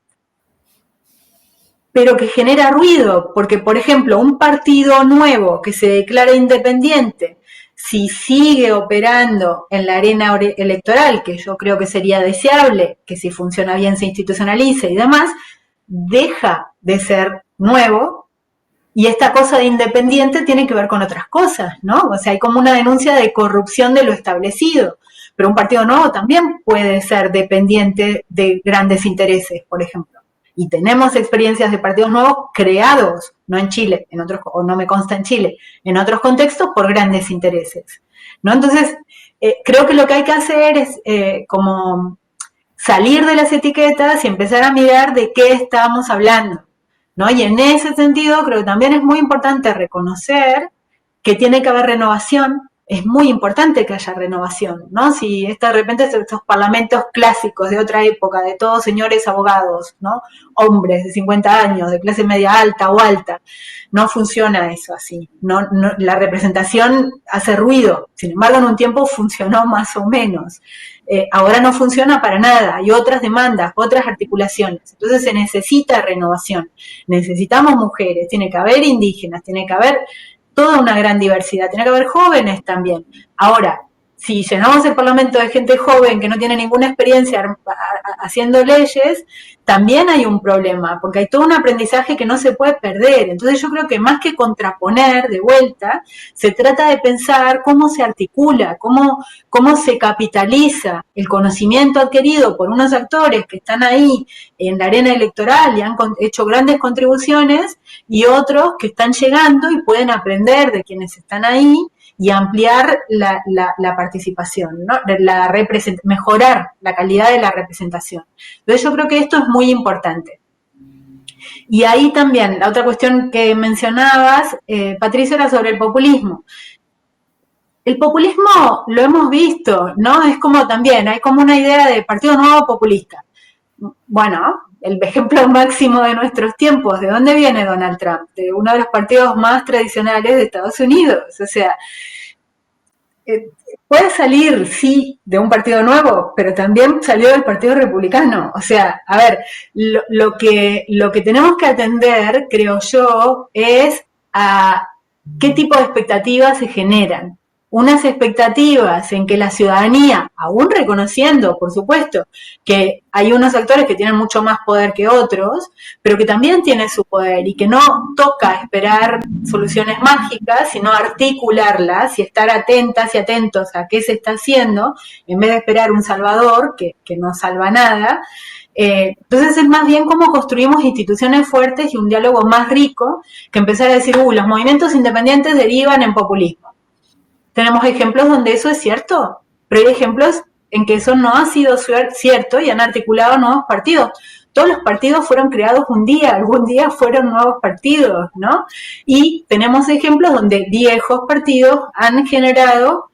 Speaker 2: pero que genera ruido, porque, por ejemplo, un partido nuevo que se declara independiente, si sigue operando en la arena electoral, que yo creo que sería deseable, que si funciona bien se institucionalice y demás, deja de ser nuevo. Y esta cosa de independiente tiene que ver con otras cosas, ¿no? O sea, hay como una denuncia de corrupción de lo establecido. Pero un partido nuevo también puede ser dependiente de grandes intereses, por ejemplo. Y tenemos experiencias de partidos nuevos creados, no en Chile, en otros, o no me consta en Chile, en otros contextos por grandes intereses, ¿no? Entonces, creo que lo que hay que hacer es como salir de las etiquetas y empezar a mirar de qué estamos hablando, ¿no? Y en ese sentido creo que también es muy importante reconocer que tiene que haber renovación. Es muy importante que haya renovación, ¿no? Si de repente estos parlamentos clásicos de otra época, de todos señores abogados, ¿no? Hombres de 50 años, de clase media alta o alta, no funciona eso así. La representación hace ruido, sin embargo en un tiempo funcionó más o menos. Ahora no funciona para nada, hay otras demandas, otras articulaciones, entonces se necesita renovación, necesitamos mujeres, tiene que haber indígenas, tiene que haber toda una gran diversidad, tiene que haber jóvenes también. Ahora, si llenamos el Parlamento de gente joven que no tiene ninguna experiencia haciendo leyes, también hay un problema, porque hay todo un aprendizaje que no se puede perder. Entonces yo creo que más que contraponer de vuelta, se trata de pensar cómo se articula, cómo se capitaliza el conocimiento adquirido por unos actores que están ahí en la arena electoral y han hecho grandes contribuciones, y otros que están llegando y pueden aprender de quienes están ahí y ampliar la participación, ¿no? Mejorar la calidad de la representación. Entonces yo creo que esto es muy importante. Y ahí también, la otra cuestión que mencionabas, Patricia, era sobre el populismo. El populismo lo hemos visto, ¿no? Es como también, hay como una idea de partido nuevo populista. Bueno, el ejemplo máximo de nuestros tiempos, ¿de dónde viene Donald Trump? De uno de los partidos más tradicionales de Estados Unidos. O sea, puede salir, sí, de un partido nuevo, pero también salió del Partido Republicano. O sea, a ver, lo que tenemos que atender, creo yo, es a qué tipo de expectativas se generan. Unas expectativas en que la ciudadanía, aún reconociendo, por supuesto, que hay unos actores que tienen mucho más poder que otros, pero que también tienen su poder y que no toca esperar soluciones mágicas, sino articularlas y estar atentas y atentos a qué se está haciendo, en vez de esperar un salvador que no salva nada. Entonces es más bien cómo construimos instituciones fuertes y un diálogo más rico que empezar a decir, los movimientos independientes derivan en populismo. Tenemos ejemplos donde eso es cierto, pero hay ejemplos en que eso no ha sido cierto y han articulado nuevos partidos. Todos los partidos fueron creados un día, algún día fueron nuevos partidos, ¿no? Y tenemos ejemplos donde viejos partidos han generado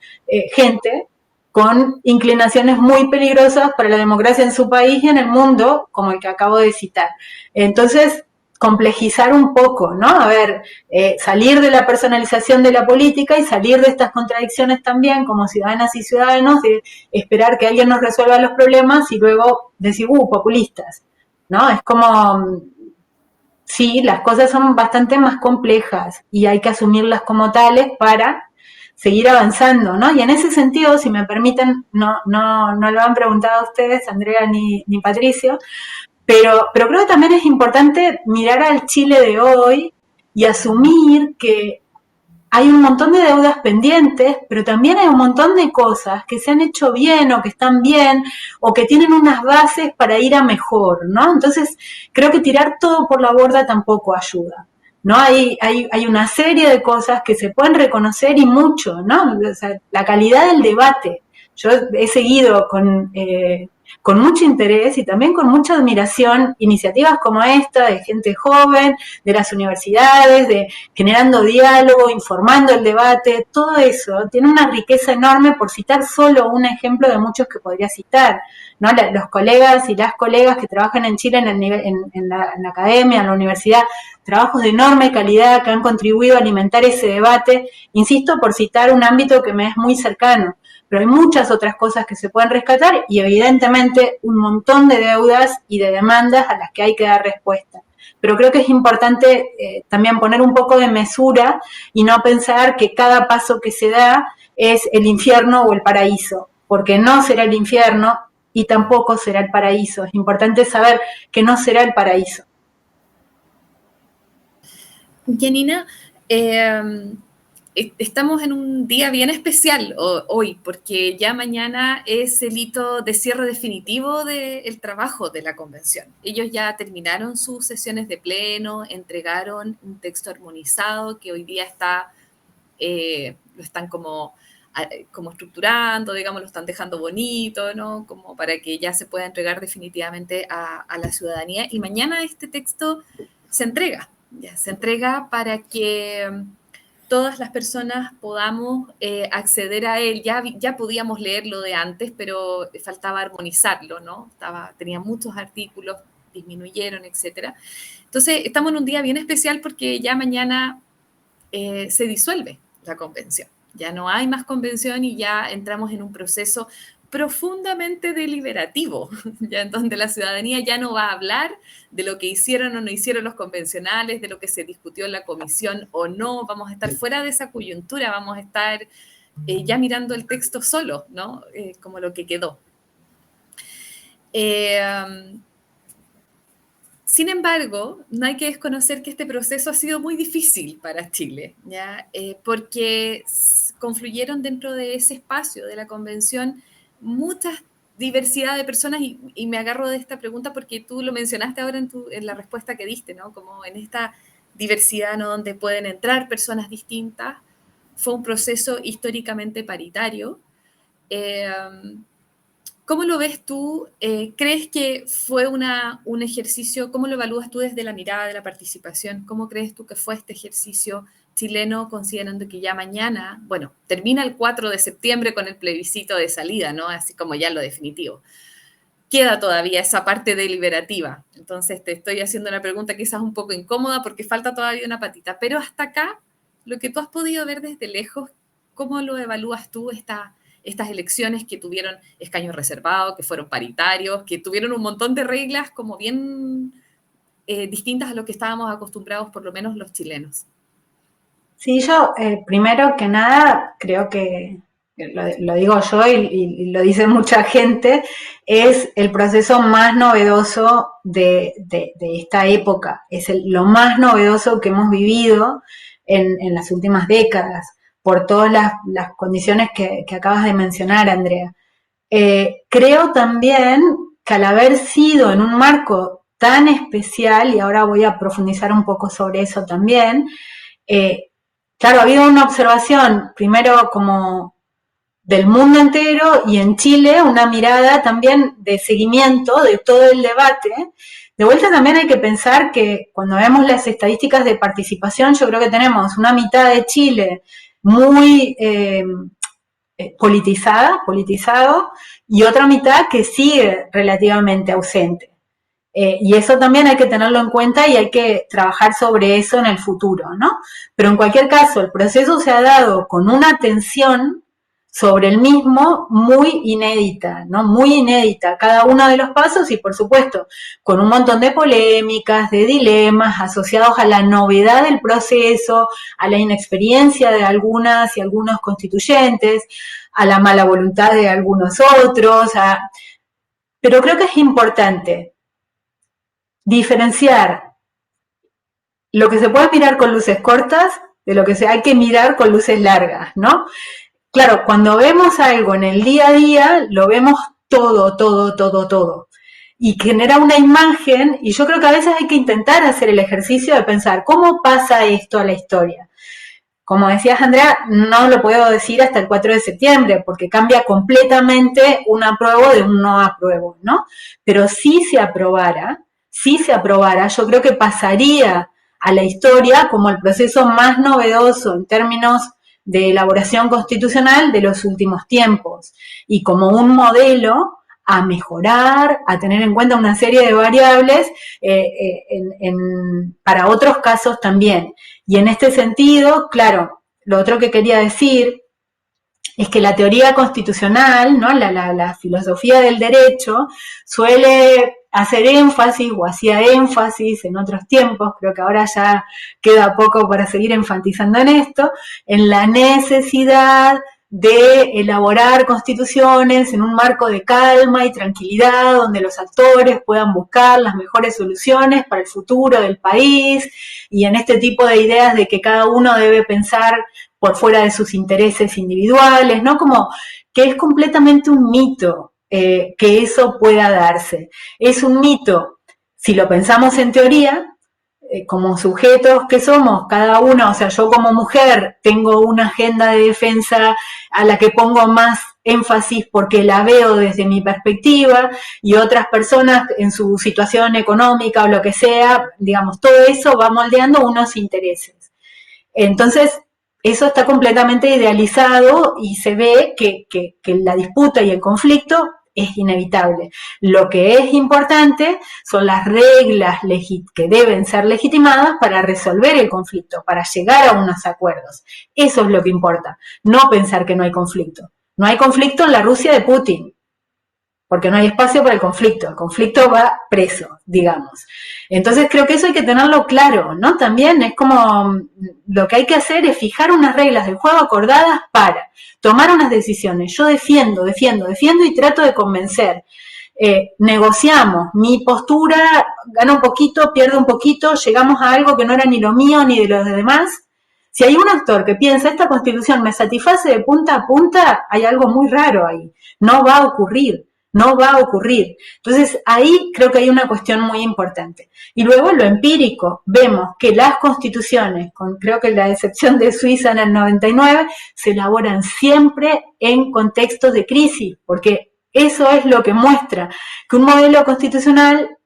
Speaker 2: gente con inclinaciones muy peligrosas para la democracia en su país y en el mundo, como el que acabo de citar. Entonces, complejizar un poco, ¿no? A ver, salir de la personalización de la política y salir de estas contradicciones también como ciudadanas y ciudadanos de esperar que alguien nos resuelva los problemas y luego decir, populistas, ¿no? Es como, sí, las cosas son bastante más complejas y hay que asumirlas como tales para seguir avanzando, ¿no? Y en ese sentido, si me permiten, no lo han preguntado ustedes, Andrea ni Patricio, pero creo que también es importante mirar al Chile de hoy y asumir que hay un montón de deudas pendientes, pero también hay un montón de cosas que se han hecho bien o que están bien o que tienen unas bases para ir a mejor, ¿no? Entonces, creo que tirar todo por la borda tampoco ayuda, ¿no? Hay una serie de cosas que se pueden reconocer y mucho, ¿no? O sea, la calidad del debate. Yo he seguido con mucho interés y también con mucha admiración iniciativas como esta de gente joven, de las universidades, de generando diálogo, informando el debate, todo eso tiene una riqueza enorme, por citar solo un ejemplo de muchos que podría citar, ¿no? Los colegas y las colegas que trabajan en Chile en la academia, en la universidad, trabajos de enorme calidad que han contribuido a alimentar ese debate, insisto, por citar un ámbito que me es muy cercano. Pero hay muchas otras cosas que se pueden rescatar y evidentemente un montón de deudas y de demandas a las que hay que dar respuesta. Pero creo que es importante también poner un poco de mesura y no pensar que cada paso que se da es el infierno o el paraíso, porque no será el infierno y tampoco será el paraíso. Es importante saber que no será el paraíso.
Speaker 3: Janina, estamos en un día bien especial hoy, porque ya mañana es el hito de cierre definitivo del trabajo de la convención. Ellos ya terminaron sus sesiones de pleno, entregaron un texto armonizado que hoy día lo están como como estructurando, digamos, lo están dejando bonito, ¿no? Como para que ya se pueda entregar definitivamente a la ciudadanía. Y mañana este texto se entrega, ya se entrega para que todas las personas podamos acceder a él. Ya podíamos leerlo de antes, pero faltaba armonizarlo, ¿no? Tenía muchos artículos, disminuyeron, etcétera. Entonces, estamos en un día bien especial porque ya mañana se disuelve la convención. Ya no hay más convención y ya entramos en un proceso profundamente deliberativo, ya en donde la ciudadanía ya no va a hablar de lo que hicieron o no hicieron los convencionales, de lo que se discutió en la comisión o no. Vamos a estar fuera de esa coyuntura, vamos a estar ya mirando el texto solo, ¿no? Como lo que quedó. Sin embargo, no hay que desconocer que este proceso ha sido muy difícil para Chile, ¿ya? Porque confluyeron dentro de ese espacio de la convención muchas diversidad de personas y me agarro de esta pregunta porque tú lo mencionaste ahora en la respuesta que diste, ¿no? Como en esta diversidad, ¿no? Donde pueden entrar personas distintas. Fue un proceso históricamente paritario. ¿Cómo lo ves tú? ¿Crees que fue un ejercicio? ¿Cómo lo evalúas tú desde la mirada de la participación? ¿Cómo crees tú que fue este ejercicio chileno, considerando que ya mañana, bueno, termina el 4 de septiembre con el plebiscito de salida, ¿no? Así como ya lo definitivo. Queda todavía esa parte deliberativa. Entonces te estoy haciendo una pregunta quizás un poco incómoda porque falta todavía una patita. Pero hasta acá, lo que tú has podido ver desde lejos, ¿cómo lo evalúas tú estas elecciones que tuvieron escaños reservados, que fueron paritarios, que tuvieron un montón de reglas como bien distintas a lo que estábamos acostumbrados, por lo menos los chilenos?
Speaker 2: Sí, yo primero que nada creo que lo digo yo y lo dice mucha gente, es el proceso más novedoso de esta época, es lo más novedoso que hemos vivido en las últimas décadas, por todas las condiciones que acabas de mencionar, Andrea. Creo también que al haber sido en un marco tan especial, y ahora voy a profundizar un poco sobre eso también, claro, ha habido una observación, primero como del mundo entero y en Chile una mirada también de seguimiento de todo el debate. De vuelta también hay que pensar que cuando vemos las estadísticas de participación, yo creo que tenemos una mitad de Chile muy politizado, y otra mitad que sigue relativamente ausente. Y eso también hay que tenerlo en cuenta y hay que trabajar sobre eso en el futuro, ¿no? Pero en cualquier caso, el proceso se ha dado con una atención sobre el mismo muy inédita, ¿no? Muy inédita cada uno de los pasos y, por supuesto, con un montón de polémicas, de dilemas asociados a la novedad del proceso, a la inexperiencia de algunas y algunos constituyentes, a la mala voluntad de algunos otros, pero creo que es importante diferenciar lo que se puede mirar con luces cortas de lo que hay que mirar con luces largas, ¿no? Claro, cuando vemos algo en el día a día, lo vemos todo. Y genera una imagen, y yo creo que a veces hay que intentar hacer el ejercicio de pensar, ¿cómo pasa esto a la historia? Como decías, Andrea, no lo puedo decir hasta el 4 de septiembre, porque cambia completamente un apruebo de un no apruebo, ¿no? Pero si se aprobara, yo creo que pasaría a la historia como el proceso más novedoso en términos de elaboración constitucional de los últimos tiempos y como un modelo a mejorar, a tener en cuenta una serie de variables para otros casos también. Y en este sentido, claro, lo otro que quería decir es que la teoría constitucional, ¿no? la filosofía del derecho, suele hacer énfasis o hacía énfasis en otros tiempos, creo que ahora ya queda poco para seguir enfatizando en esto, en la necesidad de elaborar constituciones en un marco de calma y tranquilidad, donde los actores puedan buscar las mejores soluciones para el futuro del país, y en este tipo de ideas de que cada uno debe pensar por fuera de sus intereses individuales, ¿no? Como que es completamente un mito que eso pueda darse. Es un mito, si lo pensamos en teoría, como sujetos que somos, cada uno, o sea, yo como mujer tengo una agenda de defensa a la que pongo más énfasis porque la veo desde mi perspectiva, y otras personas en su situación económica o lo que sea, digamos, todo eso va moldeando unos intereses. Entonces, eso está completamente idealizado y se ve que la disputa y el conflicto es inevitable. Lo que es importante son las reglas que deben ser legitimadas para resolver el conflicto, para llegar a unos acuerdos. Eso es lo que importa, no pensar que no hay conflicto. No hay conflicto en la Rusia de Putin, porque no hay espacio para el conflicto va preso, digamos. Entonces creo que eso hay que tenerlo claro, ¿no? También es como lo que hay que hacer es fijar unas reglas del juego acordadas para tomar unas decisiones. Yo defiendo y trato de convencer. Negociamos, mi postura gana un poquito, pierde un poquito, llegamos a algo que no era ni lo mío ni de los demás. Si hay un actor que piensa esta constitución me satisface de punta a punta, hay algo muy raro ahí. No va a ocurrir. Entonces, ahí creo que hay una cuestión muy importante. Y luego, lo empírico, vemos que las constituciones, con creo que la excepción de Suiza en el 99, se elaboran siempre en contextos de crisis, porque eso es lo que muestra que un modelo constitucional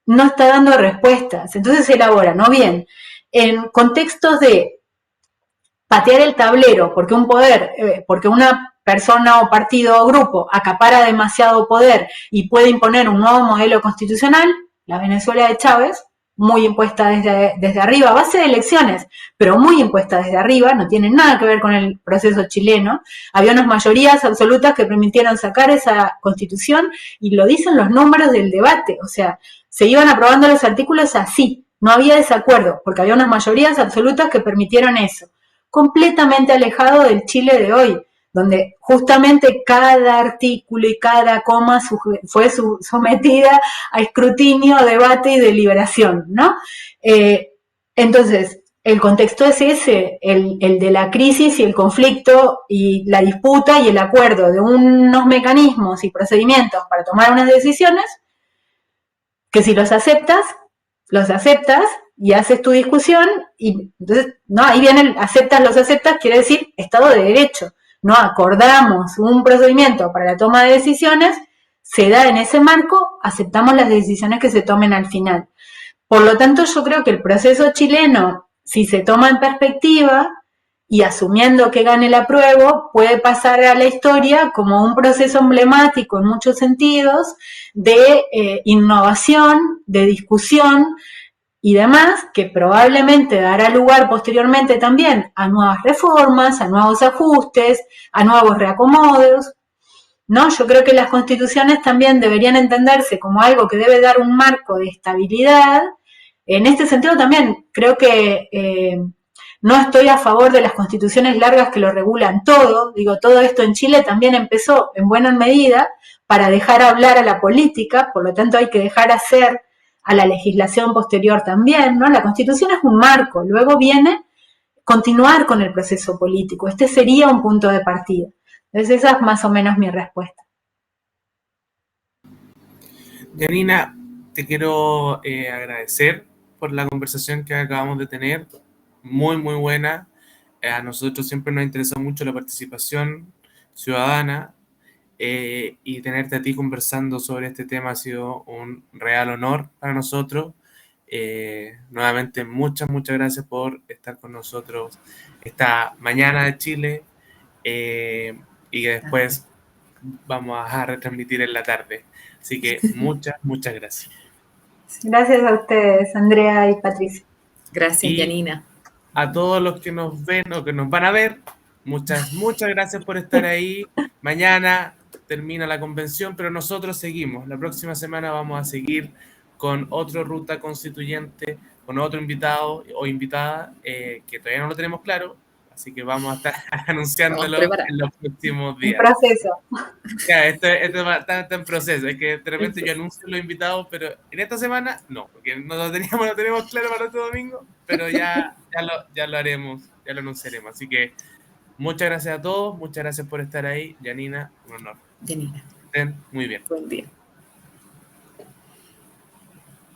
Speaker 2: no está dando respuestas. Entonces se elaboran, ¿no? Bien, en contextos de patear el tablero, porque porque una persona o partido o grupo acapara demasiado poder y puede imponer un nuevo modelo constitucional, la Venezuela de Chávez, muy impuesta desde arriba, a base de elecciones, pero muy impuesta desde arriba, no tiene nada que ver con el proceso chileno. Había unas mayorías absolutas que permitieron sacar esa constitución, y lo dicen los números del debate, o sea, se iban aprobando los artículos así, no había desacuerdo, porque había unas mayorías absolutas que permitieron eso, completamente alejado del Chile de hoy, donde justamente cada artículo y cada coma fue sometida a escrutinio, debate y deliberación, ¿no? Entonces, el contexto es ese, el de la crisis y el conflicto y la disputa y el acuerdo de unos mecanismos y procedimientos para tomar unas decisiones que si los aceptas y haces tu discusión, y entonces, no, ahí viene los aceptas, quiere decir Estado de Derecho. No acordamos un procedimiento para la toma de decisiones, se da en ese marco, aceptamos las decisiones que se tomen al final. Por lo tanto, yo creo que el proceso chileno, si se toma en perspectiva y asumiendo que gane el apruebo, puede pasar a la historia como un proceso emblemático en muchos sentidos de innovación, de discusión y demás, que probablemente dará lugar posteriormente también a nuevas reformas, a nuevos ajustes, a nuevos reacomodos, ¿no? Yo creo que las constituciones también deberían entenderse como algo que debe dar un marco de estabilidad. En este sentido también creo que no estoy a favor de las constituciones largas que lo regulan todo. Digo, todo esto en Chile también empezó en buena medida para dejar hablar a la política, por lo tanto hay que dejar hacer a la legislación posterior también, ¿no? La Constitución es un marco, luego viene continuar con el proceso político. Este sería un punto de partida. Entonces esa es más o menos mi respuesta.
Speaker 1: Janina, te quiero agradecer por la conversación que acabamos de tener, muy, muy buena. A nosotros siempre nos interesa mucho la participación ciudadana, y tenerte a ti conversando sobre este tema ha sido un real honor para nosotros. Nuevamente, muchas gracias por estar con nosotros esta mañana de Chile, y que después vamos a retransmitir en la tarde. Así que muchas gracias.
Speaker 2: Gracias a ustedes, Andrea y Patricia.
Speaker 3: Gracias, Janina.
Speaker 1: A todos los que nos ven o que nos van a ver, muchas gracias por estar ahí. Mañana termina la convención, pero nosotros seguimos. La próxima semana vamos a seguir con otro Ruta Constituyente, con otro invitado o invitada, que todavía no lo tenemos claro, así que vamos a estar anunciándolo en los próximos días.
Speaker 2: En proceso.
Speaker 1: Ya, esto está en proceso, es que de repente yo anuncio los invitados, pero en esta semana no, porque no lo tenemos claro para este domingo, pero ya lo haremos, ya lo anunciaremos. Así que muchas gracias a todos, muchas gracias por estar ahí. Janina, un honor.
Speaker 3: Janina.
Speaker 1: Estén muy bien.
Speaker 3: Buen día.